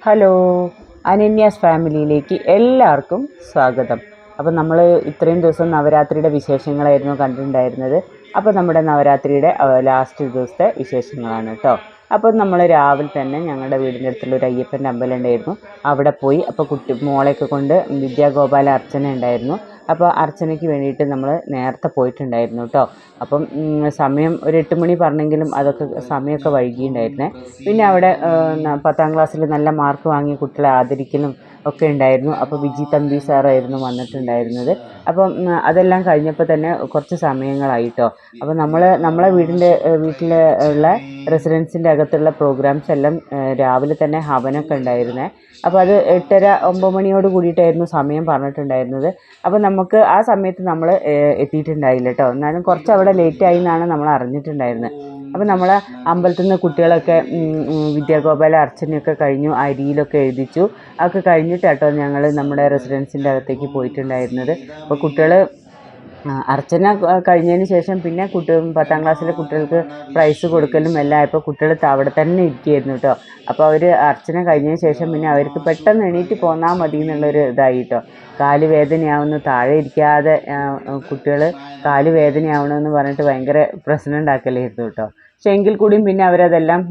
Hello, അനന്യാസ് ഫാമിലിയിലേക്ക് എല്ലാവർക്കും സ്വാഗതം. അപ്പോൾ നമ്മൾ ഇത്രയും ദിവസം നവരാത്രിയുടെ വിശേഷങ്ങളായിരുന്നു കണ്ടിട്ടുണ്ടായിരുന്നത്. അപ്പോൾ നമ്മുടെ നവരാത്രിയുടെ ലാസ്റ്റ് ദിവസത്തെ വിശേഷങ്ങളാണ് കേട്ടോ. അപ്പോൾ നമ്മൾ രാവിലെ തന്നെ ഞങ്ങളുടെ വീടിൻ്റെ അടുത്തുള്ള ഒരു അയ്യപ്പൻ്റെ അമ്പലം ഉണ്ടായിരുന്നു, അവിടെ പോയി. അപ്പോൾ മോളെയൊക്കെ കൊണ്ട് വിദ്യാഗോപാല അർച്ചന ഉണ്ടായിരുന്നു. അപ്പോൾ അർച്ചനയ്ക്ക് വേണ്ടിയിട്ട് നമ്മൾ നേരത്തെ പോയിട്ടുണ്ടായിരുന്നു കേട്ടോ. അപ്പം സമയം ഒരു 8 മണി പറഞ്ഞെങ്കിലും അതൊക്കെ സമയമൊക്കെ വൈകിയിട്ടുണ്ടായിരുന്നേ. പിന്നെ അവിടെ 10ാം ക്ലാസ്സിൽ നല്ല മാർക്ക് വാങ്ങിയ കുട്ടികളെ ആദരിക്കലും ഒക്കെ ഉണ്ടായിരുന്നു. അപ്പോൾ വിജി തമ്പി സാറായിരുന്നു വന്നിട്ടുണ്ടായിരുന്നത്. അപ്പം അതെല്ലാം കഴിഞ്ഞപ്പോൾ തന്നെ കുറച്ച് സമയങ്ങളായിട്ടോ. അപ്പോൾ നമ്മളെ വീട്ടിൽ ഉള്ള റെസിഡൻസിൻ്റെ അകത്തുള്ള പ്രോഗ്രാംസ് എല്ലാം രാവിലെ തന്നെ ഹവനൊക്കെ ഉണ്ടായിരുന്നേ. അപ്പോൾ അത് 8:30 9 മണിയോട് കൂടിയിട്ടായിരുന്നു സമയം പറഞ്ഞിട്ടുണ്ടായിരുന്നത്. അപ്പോൾ നമുക്ക് ആ സമയത്ത് നമ്മൾ എത്തിയിട്ടുണ്ടായില്ല കേട്ടോ. എന്നാലും കുറച്ച് അവിടെ ലേറ്റായി എന്നാണ് നമ്മൾ അറിഞ്ഞിട്ടുണ്ടായിരുന്നത്. അപ്പോൾ നമ്മൾ അമ്പലത്തിൽ നിന്ന് കുട്ടികളൊക്കെ വിദ്യാഗോപാല അർച്ചനയൊക്കെ കഴിഞ്ഞു, അരിയിലൊക്കെ എഴുതിച്ചു. അതൊക്കെ കഴിഞ്ഞിട്ട് കേട്ടോ ഞങ്ങൾ നമ്മുടെ റെസിഡൻസിൻ്റെ അകത്തേക്ക് പോയിട്ടുണ്ടായിരുന്നത്. അപ്പോൾ കുട്ടികൾ അർച്ചന കഴിഞ്ഞതിന് ശേഷം പിന്നെ 10ാം ക്ലാസ്സിലെ കുട്ടികൾക്ക് പ്രൈസ് കൊടുക്കലും എല്ലാം ആയപ്പോൾ കുട്ടികൾ അവിടെ തന്നെ ഇരിക്കുകയായിരുന്നു കേട്ടോ. അപ്പോൾ അവർ അർച്ചന കഴിഞ്ഞതിന് ശേഷം പിന്നെ അവർക്ക് പെട്ടെന്ന് എണീറ്റ് പോന്നാൽ മതി എന്നുള്ളൊരു ഇതായി കേട്ടോ. കാല് വേദനയാവുന്നു, താഴെ ഇരിക്കാതെ കുട്ടികൾ കാല് വേദനയാവണമെന്ന് പറഞ്ഞിട്ട് ഭയങ്കര പ്രശ്നം ഉണ്ടാക്കലായിരുന്നു കേട്ടോ. പക്ഷേ എങ്കിൽ കൂടിയും പിന്നെ അവരതെല്ലാം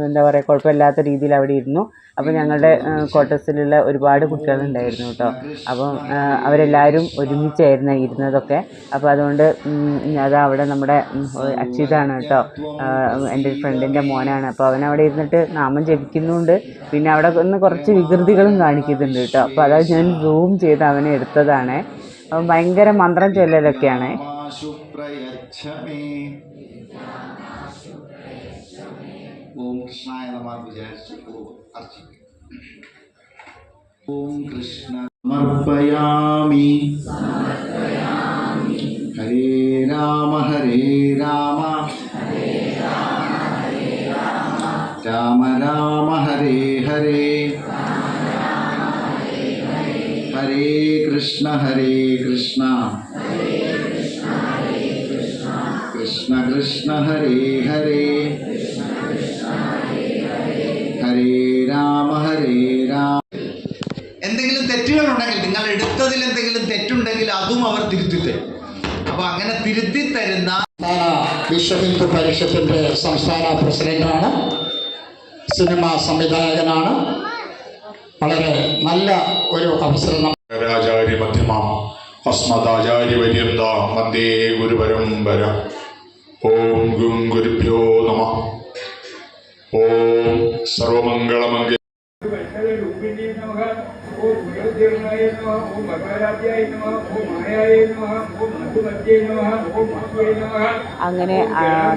എന്താ പറയുക, കുഴപ്പമില്ലാത്ത രീതിയിൽ അവിടെ ഇരുന്നു. അപ്പോൾ ഞങ്ങളുടെ ക്വാർട്ടേഴ്സിലുള്ള ഒരുപാട് കുട്ടികളുണ്ടായിരുന്നു കേട്ടോ. അപ്പം അവരെല്ലാവരും ഒരുമിച്ചായിരുന്നു ഇരുന്നതൊക്കെ. അപ്പോൾ അതുകൊണ്ട് അത് അവിടെ നമ്മുടെ അച്യുതാണ് കേട്ടോ, എൻ്റെ ഒരു ഫ്രണ്ടിൻ്റെ മോനാണ്. അപ്പോൾ അവനവിടെ ഇരുന്നിട്ട് നാമം ജപിക്കുന്നുണ്ട്. പിന്നെ അവിടെ ഒന്ന് കുറച്ച് വികൃതികളും കാണിക്കുന്നുണ്ട് കേട്ടോ. അപ്പോൾ അത് ഞാൻ സൂം ചെയ്ത് അവനെ എടുത്തതാണ്. അപ്പം ഭയങ്കര മന്ത്രം ചൊല്ലലൊക്കെയാണ്. ഓം കൃഷ്ണായ നമഃ വിചാരിച്ച് അർച്ചിക്കും. ഓം കൃഷ്ണ സമർപ്പയാമി. ഹരേ രാമ രാമ രാമ ഹരേ ഹരേ, ഹരേ കൃഷ്ണ കൃഷ്ണ കൃഷ്ണ ഹരേ ഹരേ, ഹരേ രാമ എന്തെങ്കിലും തെറ്റുകളുണ്ടെങ്കിൽ, നിങ്ങൾ എടുത്തതിൽ എന്തെങ്കിലും തെറ്റുണ്ടെങ്കിൽ അതും അവർ തിരുത്തി തരും. അപ്പൊ അങ്ങനെ തിരുത്തി തരുന്ന വിശ്വ ഹിന്ദു പരിഷത്തിന്റെ സംസ്ഥാന പ്രസിഡന്റാണ്, സിനിമാ സംവിധായകനാണ്. വളരെ നല്ല ഒരു അവസരം. ആചാര്യ മധ്യമാം അസ്മദാചാര്യപര്യന്ത വന്ദേ ഗുരുപരമ്പര. ഓം ഗും ഗുരുഭ്യോ നമഃ. ഓം സർവമംഗളമംഗള. അങ്ങനെ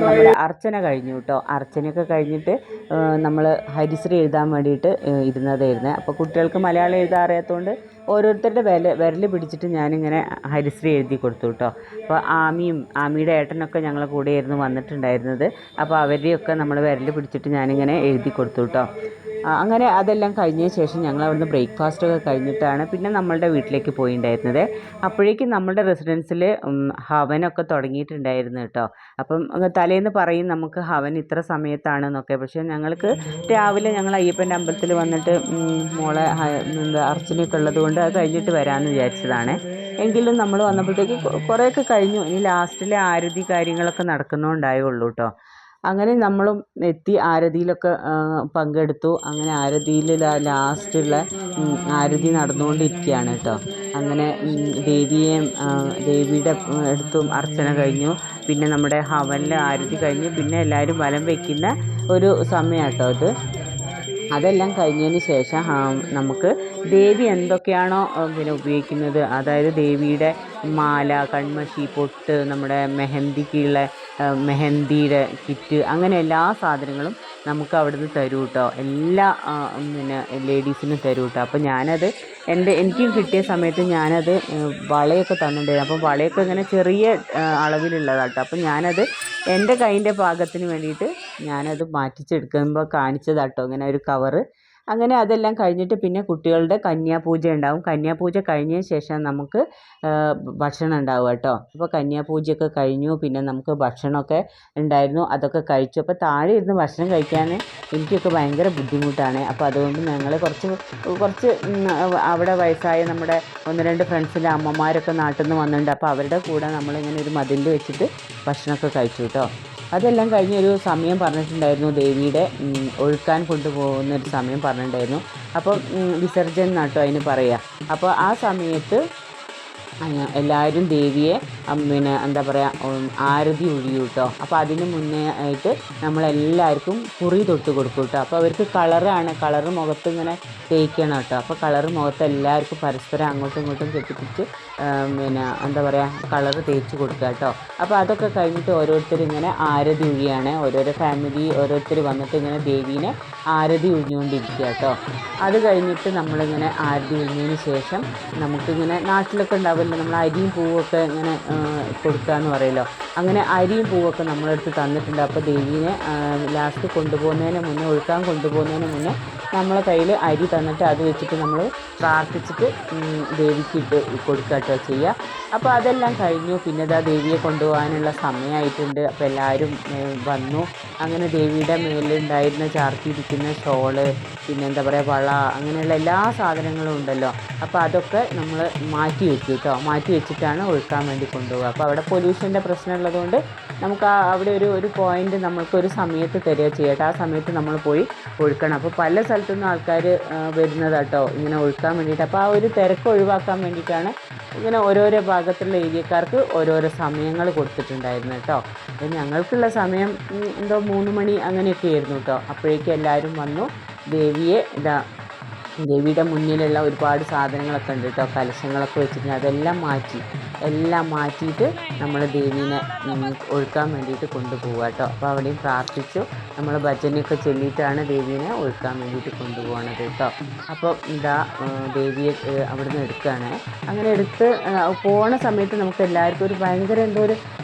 നമ്മുടെ അർച്ചന കഴിഞ്ഞു കേട്ടോ. അർച്ചനയൊക്കെ കഴിഞ്ഞിട്ട് നമ്മൾ ഹരിശ്രീ എഴുതാൻ വേണ്ടിയിട്ട് ഇരുന്നതായിരുന്നു. അപ്പോൾ കുട്ടികൾക്ക് മലയാളം എഴുതാൻ അറിയാത്തതുകൊണ്ട് ഓരോരുത്തരുടെ വിരൽ പിടിച്ചിട്ട് ഞാനിങ്ങനെ ഹരിശ്രീ എഴുതി കൊടുത്തു കേട്ടോ. അപ്പോൾ ആമിയുടെ ഏട്ടനൊക്കെ ഞങ്ങളെ കൂടെയായിരുന്നു വന്നിട്ടുണ്ടായിരുന്നത്. അപ്പോൾ അവരെയൊക്കെ നമ്മൾ വിരൽ പിടിച്ചിട്ട് ഞാനിങ്ങനെ എഴുതി കൊടുത്തു കേട്ടോ. അങ്ങനെ അതെല്ലാം കഴിഞ്ഞതിന് ശേഷം ഞങ്ങൾ അവിടുന്ന് ബ്രേക്ക്ഫാസ്റ്റൊക്കെ കഴിഞ്ഞിട്ടാണ് പിന്നെ നമ്മളുടെ വീട്ടിലേക്ക് പോയിട്ടുണ്ടായിരുന്നത്. അപ്പോഴേക്കും നമ്മളുടെ റെസിഡൻസിൽ ഹവനൊക്കെ തുടങ്ങിയിട്ടുണ്ടായിരുന്നു കേട്ടോ. അപ്പം തലേന്ന് പറയും നമുക്ക് ഹവൻ ഇത്ര സമയത്താണെന്നൊക്കെ. പക്ഷേ ഞങ്ങൾക്ക് രാവിലെ ഞങ്ങൾ അയ്യപ്പൻ്റെ അമ്പലത്തിൽ വന്നിട്ട് മോളെ അർച്ചനയൊക്കെ ഉള്ളത് കൊണ്ട് അത് കഴിഞ്ഞിട്ട് വരാമെന്ന് വിചാരിച്ചതാണ്. എങ്കിലും നമ്മൾ വന്നപ്പോഴത്തേക്ക് കുറേയൊക്കെ കഴിഞ്ഞു. ഇനി ലാസ്റ്റിലെ ആരതി കാര്യങ്ങളൊക്കെ നടക്കുന്നുണ്ടായുള്ളൂ കേട്ടോ. അങ്ങനെ നമ്മളും എത്തി, ആരതിയിലൊക്കെ പങ്കെടുത്തു. അങ്ങനെ ആരതിയിൽ ലാസ്റ്റുള്ള ആരതി നടന്നുകൊണ്ടിരിക്കുകയാണ് കേട്ടോ. അങ്ങനെ ദേവിയുടെ അടുത്തും അർച്ചന കഴിഞ്ഞു. പിന്നെ നമ്മുടെ ഹവനിൽ ആരതി കഴിഞ്ഞു. പിന്നെ എല്ലാവരും വലം വയ്ക്കുന്ന ഒരു സമയം കേട്ടോ അത്. അതെല്ലാം കഴിഞ്ഞതിന് ശേഷം നമുക്ക് ദേവി എന്തൊക്കെയാണോ പിന്നെ ഉപയോഗിക്കുന്നത്, അതായത് ദേവിയുടെ മാല, കൺമഷി, പൊട്ട്, നമ്മുടെ മെഹന്തിയുടെ കിറ്റ്, അങ്ങനെ എല്ലാ സാധനങ്ങളും നമുക്ക് അവിടുന്ന് തരൂ കേട്ടോ. എല്ലാ പിന്നെ ലേഡീസിനും തരൂ കേട്ടോ. അപ്പോൾ ഞാനത് എനിക്കും കിട്ടിയ സമയത്ത് ഞാനത് വളയൊക്കെ തന്നിട്ടുണ്ടായിരുന്നു. അപ്പോൾ വളയൊക്കെ ഇങ്ങനെ ചെറിയ അളവിലുള്ളതാണ് കേട്ടോ. അപ്പോൾ ഞാനത് എൻ്റെ കൈൻ്റെ പാകത്തിന് വേണ്ടിയിട്ട് ഞാനത് മാറ്റിച്ചെടുക്കുമ്പോൾ കാണിച്ചതാട്ടോ ഇങ്ങനെ ഒരു കവറ്. അങ്ങനെ അതെല്ലാം കഴിഞ്ഞിട്ട് പിന്നെ കുട്ടികളുടെ കന്യാപൂജ ഉണ്ടാവും. കന്യാപൂജ കഴിഞ്ഞതിന് ശേഷം നമുക്ക് ഭക്ഷണം ഉണ്ടാവും കേട്ടോ. അപ്പോൾ കന്യാപൂജയൊക്കെ കഴിഞ്ഞു, പിന്നെ നമുക്ക് ഭക്ഷണമൊക്കെ ഉണ്ടായിരുന്നു, അതൊക്കെ കഴിച്ചു. അപ്പോൾ താഴെ ഇരുന്ന് ഭക്ഷണം കഴിക്കാൻ എനിക്കൊക്കെ ഭയങ്കര ബുദ്ധിമുട്ടാണ്. അപ്പോൾ അതുകൊണ്ട് ഞങ്ങൾ കുറച്ച് അവിടെ വയസ്സായ നമ്മുടെ 1-2 ഫ്രണ്ട്സിൻ്റെ അമ്മമാരൊക്കെ നാട്ടിൽ നിന്ന് വന്നിട്ടുണ്ട്. അപ്പോൾ അവരുടെ കൂടെ നമ്മളിങ്ങനെ ഒരു മതിലിൽ വെച്ചിട്ട് ഭക്ഷണമൊക്കെ കഴിച്ചു കേട്ടോ. അതെല്ലാം കഴിഞ്ഞ് ഒരു സമയം പറഞ്ഞിട്ടുണ്ടായിരുന്നു, ദേവിയുടെ ഒഴുക്കാൻ കൊണ്ടുപോകുന്നൊരു സമയം പറഞ്ഞിട്ടുണ്ടായിരുന്നു. അപ്പം വിസർജനം എന്നാട്ടോ അതിന് പറയുക. അപ്പോൾ ആ സമയത്ത് എല്ലാവരും ദേവിയെ പിന്നെ എന്താ പറയുക ആരതി ഒഴിയും കേട്ടോ. അപ്പോൾ അതിന് മുന്നേ ആയിട്ട് നമ്മളെല്ലാവർക്കും കുറി തൊട്ട് കൊടുക്കും കേട്ടോ. അപ്പോൾ അവർക്ക് കളറ് മുഖത്ത് ഇങ്ങനെ തേക്കണം കേട്ടോ. അപ്പോൾ കളറ് മുഖത്ത് എല്ലാവർക്കും പരസ്പരം അങ്ങോട്ടും ഇങ്ങോട്ടും കെട്ടിപ്പിടിച്ച് പിന്നെ എന്താ പറയുക കളറ് തേച്ച് കൊടുക്കുക കേട്ടോ. അപ്പോൾ അതൊക്കെ കഴിഞ്ഞിട്ട് ഓരോരുത്തർ ഇങ്ങനെ ആരതി ഒഴിയാണ്. ഓരോരോ ഫാമിലി ഓരോരുത്തർ വന്നിട്ട് ഇങ്ങനെ ദേവീനെ ആരതി ഒഴിഞ്ഞുകൊണ്ടിരിക്കുക കേട്ടോ. അത് കഴിഞ്ഞിട്ട് നമ്മളിങ്ങനെ ആരതി ഒഴിഞ്ഞതിന് ശേഷം നമുക്കിങ്ങനെ നാട്ടിലൊക്കെ ഉണ്ടാവില്ല, നമ്മൾ അരിയും പൂവൊക്കെ ഇങ്ങനെ കൊടുക്കുക എന്ന് പറയുമല്ലോ. അങ്ങനെ അരിയും പൂവൊക്കെ നമ്മളെടുത്ത് തന്നിട്ടുണ്ട്. അപ്പോൾ ദേവീനെ ലാസ്റ്റ് കൊണ്ടുപോകുന്നതിന് മുന്നേ, ഒഴുക്കാൻ കൊണ്ടുപോകുന്നതിന് മുന്നേ നമ്മളെ കയ്യിൽ അരി തന്നിട്ട് അത് വെച്ചിട്ട് നമ്മൾ പ്രാർത്ഥിച്ചിട്ട് ദേവിക്ക് ഇട്ട് കൊടുക്കുക കേട്ടോ ചെയ്യുക. അപ്പോൾ അതെല്ലാം കഴിഞ്ഞു. പിന്നെ ഇതാ ദേവിയെ കൊണ്ടുപോകാനുള്ള സമയമായിട്ടുണ്ട്. അപ്പോൾ എല്ലാവരും വന്നു. അങ്ങനെ ദേവിയുടെ മേലുണ്ടായിരുന്ന ചാർത്തിയിരിക്കുന്ന ഷോള്, പിന്നെ എന്താ പറയുക വള, അങ്ങനെയുള്ള എല്ലാ സാധനങ്ങളും ഉണ്ടല്ലോ. അപ്പോൾ അതൊക്കെ നമ്മൾ മാറ്റി വെക്കും കേട്ടോ. മാറ്റി വെച്ചിട്ടാണ് ഒഴുക്കാൻ വേണ്ടി കൊണ്ടുപോകുക. അപ്പോൾ അവിടെ പൊല്യൂഷൻ്റെ പ്രശ്നം ഉള്ളതുകൊണ്ട് നമുക്ക് അവിടെ ഒരു പോയിൻ്റ് നമ്മൾക്കൊരു സമയത്ത് തരിക ചെയ്യട്ടെ. ആ സമയത്ത് നമ്മൾ പോയി ഒഴുക്കണം. അപ്പോൾ പല സ്ഥലത്തുനിന്ന് ആൾക്കാർ വരുന്നത് കേട്ടോ ഇങ്ങനെ ഒഴുക്കാൻ വേണ്ടിയിട്ട്. അപ്പോൾ ആ ഒരു തിരക്ക് ഒഴിവാക്കാൻ വേണ്ടിയിട്ടാണ് ഇങ്ങനെ ഓരോരോ ഭാഗത്തുള്ള ഏരിയക്കാർക്ക് ഓരോരോ സമയങ്ങൾ കൊടുത്തിട്ടുണ്ടായിരുന്നു കേട്ടോ. അപ്പോൾ ഞങ്ങൾക്കുള്ള സമയം എന്തോ 3 മണി അങ്ങനെയൊക്കെ ആയിരുന്നു കേട്ടോ. അപ്പോഴേക്കും എല്ലാവരും വന്നു. ദേവിയുടെ മുന്നിലുള്ള ഒരുപാട് സാധനങ്ങളൊക്കെ ഉണ്ട് കേട്ടോ, കലശങ്ങളൊക്കെ വെച്ചിട്ടുണ്ട്. അതെല്ലാം മാറ്റിയിട്ട് നമ്മൾ ദേവീനെ ഒഴുക്കാൻ വേണ്ടിയിട്ട് കൊണ്ടുപോവുക കേട്ടോ. അപ്പോൾ അവിടെയും പ്രാർത്ഥിച്ചു, നമ്മൾ ഭജനയൊക്കെ ചൊല്ലിയിട്ടാണ് ദേവീനെ ഒഴുക്കാൻ വേണ്ടിയിട്ട് കൊണ്ടുപോകണത് കേട്ടോ. അപ്പോൾ ദേവിയെ അവിടുന്ന് എടുക്കുകയാണ്. അങ്ങനെ എടുത്ത് പോണ സമയത്ത് നമുക്ക് എല്ലാവർക്കും ഒരു ഭയങ്കര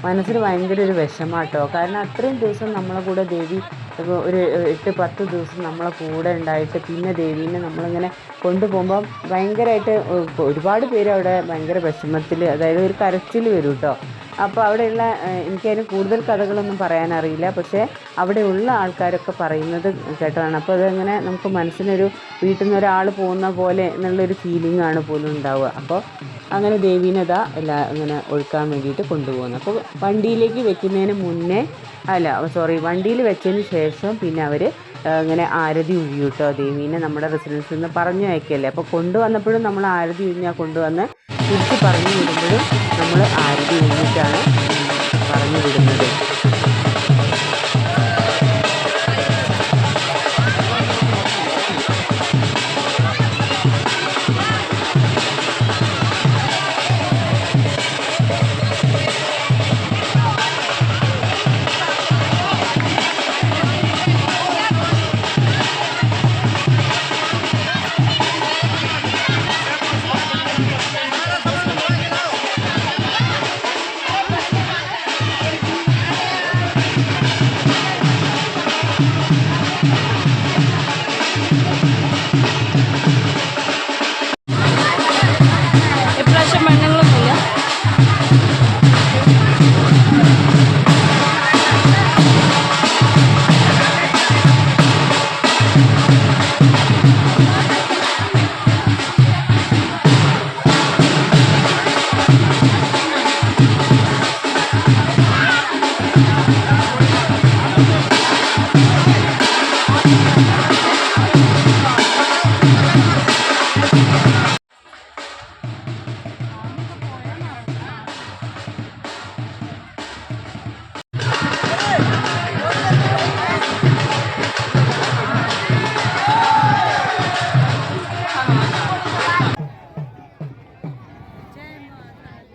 മനസ്സിന് ഭയങ്കര ഒരു വിഷമാട്ടോ. കാരണം അത്രയും ദിവസം നമ്മളെ കൂടെ ദേവി ഒരു 8-10 ദിവസം നമ്മളെ കൂടെ ഉണ്ടായിട്ട് പിന്നെ ദേവീനെ നമ്മളിങ്ങനെ കൊണ്ടുപോകുമ്പോൾ ഭയങ്കരമായിട്ട് ഒരുപാട് പേര് അവിടെ ഭയങ്കര വിഷമത്തിൽ, അതായത് ഒരു കരച്ചിൽ വരും കേട്ടോ. അപ്പോൾ അവിടെയുള്ള എനിക്കതിന് കൂടുതൽ കഥകളൊന്നും പറയാനറിയില്ല, പക്ഷേ അവിടെയുള്ള ആൾക്കാരൊക്കെ പറയുന്നത് കേട്ടതാണ്. അപ്പോൾ അതങ്ങനെ നമുക്ക് മനസ്സിനൊരു വീട്ടിൽ നിന്ന് ഒരാൾ പോകുന്ന പോലെ എന്നുള്ളൊരു ഫീലിംഗാണ് പോലും ഉണ്ടാവുക. അപ്പോൾ അങ്ങനെ ദേവീനെ ഇങ്ങനെ ഒഴുക്കാൻ വേണ്ടിയിട്ട് കൊണ്ടുപോകുന്നു. അപ്പോൾ വണ്ടിയിലേക്ക് വെക്കുന്നതിന് മുന്നേ വണ്ടിയിൽ വെച്ചതിന് ശേഷം പിന്നെ അവർ ഇങ്ങനെ ആരതി ഒഴിയും കേട്ടോ. ദേവീനെ നമ്മുടെ റെസിഡൻസിൽ നിന്ന് പറഞ്ഞു അയക്കല്ലേ. അപ്പോൾ കൊണ്ടുവന്നപ്പോഴും നമ്മൾ ആരതി ഒഴിഞ്ഞാൽ കൊണ്ടുവന്ന് തിരിച്ച് പറഞ്ഞു വിടുമ്പോഴും നമ്മൾ ആരതി ഒഴിഞ്ഞിട്ടാണ് പറഞ്ഞു വിടുന്നത്.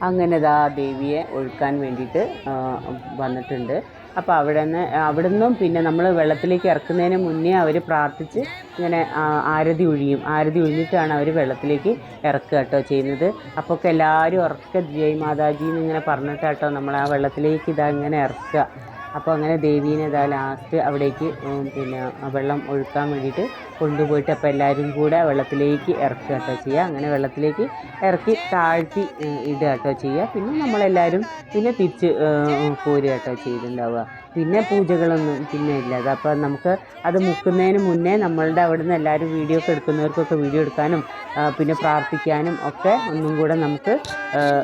അങ്ങനെ ദേവിയെ ഒഴുക്കാൻ വേണ്ടിയിട്ട് വന്നിട്ടുണ്ട്. അപ്പോൾ അവിടുന്നും പിന്നെ നമ്മൾ വെള്ളത്തിലേക്ക് ഇറക്കുന്നതിന് മുന്നേ അവർ പ്രാർത്ഥിച്ച് ഇങ്ങനെ ആരതി ഒഴിഞ്ഞിട്ടാണ് അവർ വെള്ളത്തിലേക്ക് ഇറക്കുക കേട്ടോ ചെയ്യുന്നത്. അപ്പോൾ എല്ലാവരും ഉറക്കെ ജയ് മാതാജി എന്നിങ്ങനെ പറഞ്ഞിട്ടാട്ടോ നമ്മൾ ആ വെള്ളത്തിലേക്ക് ഇങ്ങനെ ഇറക്കുക. അപ്പോൾ അങ്ങനെ ദേവീനെ ഇതാ ലാസ്റ്റ് അവിടേക്ക് പിന്നെ വെള്ളം ഒഴുക്കാൻ വേണ്ടിയിട്ട് കൊണ്ടുപോയിട്ട് അപ്പോൾ എല്ലാവരും കൂടെ വെള്ളത്തിലേക്ക് ഇറക്കുക കേട്ടോ ചെയ്യുക. അങ്ങനെ വെള്ളത്തിലേക്ക് ഇറക്കി താഴ്ത്തി ഇടുക കേട്ടോ ചെയ്യുക. പിന്നെ നമ്മളെല്ലാവരും പിന്നെ തിരിച്ച് പോരുക കേട്ടോ ചെയ്തിട്ടുണ്ടാവുക. പിന്നെ പൂജകളൊന്നും പിന്നെ ഇല്ല. അപ്പോൾ നമുക്ക് അത് മുക്കുന്നതിന് മുന്നേ നമ്മളുടെ അവിടെ നിന്ന് എല്ലാവരും വീഡിയോ ഒക്കെ എടുക്കുന്നവർക്കൊക്കെ വീഡിയോ എടുക്കാനും പിന്നെ പ്രാർത്ഥിക്കാനും ഒക്കെ ഒന്നും കൂടെ നമുക്ക്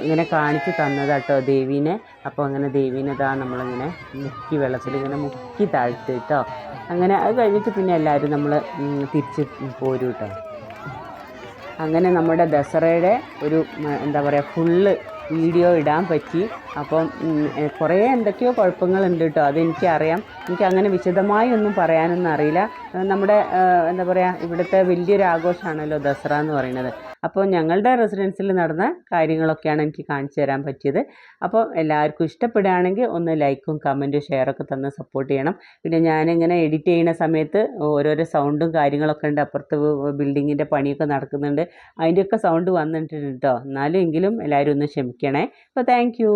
ഇങ്ങനെ കാണിച്ച് തന്നതാട്ടോ ദേവീനെ. അപ്പോൾ അങ്ങനെ ദേവീനെ ഇതാ നമ്മളിങ്ങനെ മുക്കി വെള്ളത്തിലിങ്ങനെ മുക്കി താഴ്ത്തി കേട്ടോ. അങ്ങനെ അത് കഴിഞ്ഞിട്ട് പിന്നെ എല്ലാവരും നമ്മൾ തിരിച്ച് പോരും കേട്ടോ. അങ്ങനെ നമ്മുടെ ദസറയുടെ ഒരു എന്താ പറയുക ഫുള്ള് വീഡിയോ ഇടാൻ പറ്റി. അപ്പം കുറേ എന്തൊക്കെയോ കുഴപ്പങ്ങളുണ്ട് കേട്ടോ, അതെനിക്കറിയാം. എനിക്കങ്ങനെ വിശദമായി ഒന്നും പറയാനൊന്നും അറിയില്ല. നമ്മുടെ എന്താ പറയുക ഇവിടുത്തെ വലിയൊരു ആഘോഷമാണല്ലോ ദസറ എന്ന് പറയുന്നത്. അപ്പോൾ ഞങ്ങളുടെ റെസിഡൻസിൽ നടന്ന കാര്യങ്ങളൊക്കെയാണ് എനിക്ക് കാണിച്ചു തരാൻ പറ്റിയത്. അപ്പോൾ എല്ലാവർക്കും ഇഷ്ടപ്പെടുകയാണെങ്കിൽ ഒന്ന് ലൈക്കും കമൻറ്റും ഷെയറൊക്കെ തന്ന് സപ്പോർട്ട് ചെയ്യണം. പിന്നെ ഞാനിങ്ങനെ എഡിറ്റ് ചെയ്യുന്ന സമയത്ത് ഓരോരോ സൗണ്ടും കാര്യങ്ങളൊക്കെ ഉണ്ട്. അപ്പുറത്ത് ബിൽഡിങ്ങിൻ്റെ പണിയൊക്കെ നടക്കുന്നുണ്ട്, അതിൻ്റെയൊക്കെ സൗണ്ട് വന്നിട്ടുണ്ട് കേട്ടോ. എന്നാലും എങ്കിലും എല്ലാവരും ഒന്ന് ക്ഷമിക്കണേ. അപ്പോൾ താങ്ക് യു.